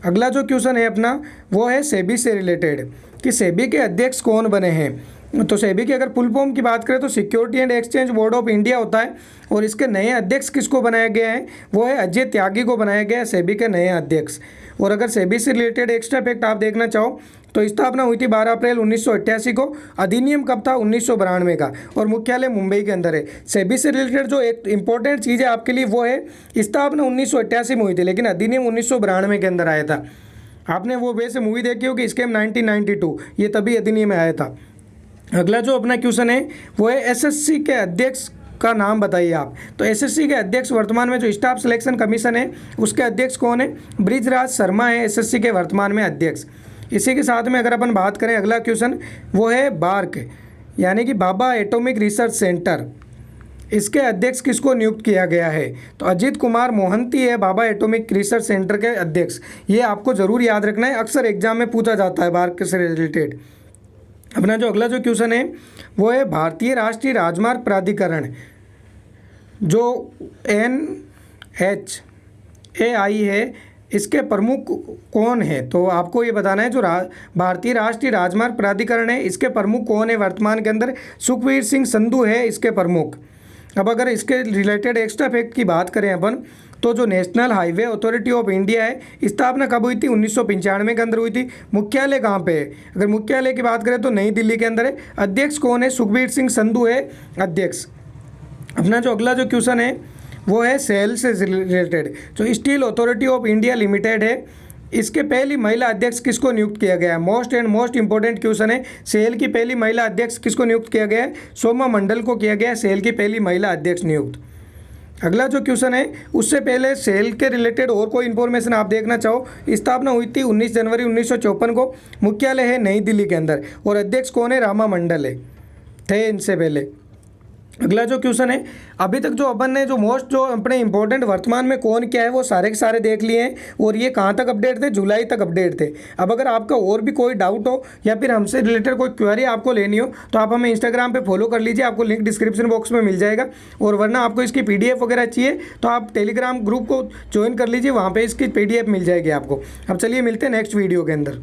S1: अगला जो क्वेश्चन है अपना वो है सेबी से रिलेटेड कि सेबी के अध्यक्ष कौन बने हैं? तो सेबी की अगर फुल फॉर्म की बात करें तो security and exchange board of India होता है। और इसके नए अध्यक्ष किसको बनाया गया है? वो है अजय त्यागी को बनाया गया है सेबी के नए अध्यक्ष। और अगर सेबी से रिलेटेड एक्स्ट्रा फैक्ट आप देखना चाहो तो स्थापना हुई थी 12 अप्रैल 1988 को। अधिनियम कब था? 1992 का। और मुख्यालय मुंबई के अंदर है। सेबी से रिलेटेड जो एक इंपॉर्टेंट चीज़ है आपके लिए वो है स्थापना 1988 में हुई थी लेकिन अधिनियम 1992 के अंदर आया था। आपने वो वैसे मूवी देखी होगी स्कैम 1992, ये तभी अधिनियम में आया था। अगला जो अपना क्वेश्चन है वो है एसएससी के अध्यक्ष का नाम बताइए आप। तो एसएससी के अध्यक्ष वर्तमान में जो स्टाफ सिलेक्शन कमीशन है उसके अध्यक्ष कौन है? बृजराज शर्मा है एसएससी के वर्तमान में अध्यक्ष। इसी के साथ में अगर अपन बात करें अगला क्वेश्चन वो है बार्क यानी कि बाबा एटॉमिक रिसर्च सेंटर, इसके अध्यक्ष किसको नियुक्त किया गया है? तो अजीत कुमार मोहंती है बाबा एटॉमिक रिसर्च सेंटर के अध्यक्ष। ये आपको ज़रूर याद रखना है, अक्सर एग्जाम में पूछा जाता है बार्क से रिलेटेड। अपना जो अगला जो क्वेश्चन है वो है भारतीय राष्ट्रीय राजमार्ग प्राधिकरण जो NHAI है, इसके प्रमुख कौन है? तो आपको ये बताना है जो भारतीय राष्ट्रीय राजमार्ग प्राधिकरण है इसके प्रमुख कौन है वर्तमान के अंदर? सुखबीर सिंह संधू है इसके प्रमुख। अब अगर इसके रिलेटेड एक्स्ट्रा फैक्ट की बात करें अपन तो जो national highway authority of India है स्थापना कब हुई थी? 1995 के अंदर हुई थी। मुख्यालय कहाँ पे है? अगर मुख्यालय की बात करें तो नई दिल्ली के अंदर है। अध्यक्ष कौन है? सुखबीर सिंह संधू है अध्यक्ष। अपना जो अगला जो क्वेश्चन है वो है सेल से रिलेटेड जो steel authority of India limited है, इसके पहली महिला अध्यक्ष किसको नियुक्त किया गया है? मोस्ट इंपॉर्टेंट क्वेश्चन है। सेल की पहली महिला अध्यक्ष किसको नियुक्त किया गया है? सोमा मंडल को किया गया है सेल की पहली महिला अध्यक्ष नियुक्त। अगला जो क्वेश्चन है उससे पहले सेल के रिलेटेड और कोई इन्फॉर्मेशन आप देखना चाहो, स्थापना हुई थी 19 जनवरी 1954 को। मुख्यालय है नई दिल्ली के अंदर और अध्यक्ष कौन है? रामा मंडल है थे इनसे पहले। अगला जो क्वेश्चन है अभी तक जो अपन ने जो अपने इंपॉर्टेंट वर्तमान में कौन क्या है वो सारे के सारे देख लिए हैं और ये कहाँ तक अपडेट थे? जुलाई तक अपडेट थे। अब अगर आपका और भी कोई डाउट हो या फिर हमसे रिलेटेड कोई क्वेरी आपको लेनी हो तो आप हमें इंस्टाग्राम पे फॉलो कर लीजिए, आपको लिंक डिस्क्रिप्शन बॉक्स में मिल जाएगा। और वरना आपको इसकी PDF वगैरह चाहिए तो आप टेलीग्राम ग्रुप को ज्वाइन कर लीजिए, वहाँ पर इसकी PDF मिल जाएगी आपको। अब चलिए मिलते हैं नेक्स्ट वीडियो के अंदर।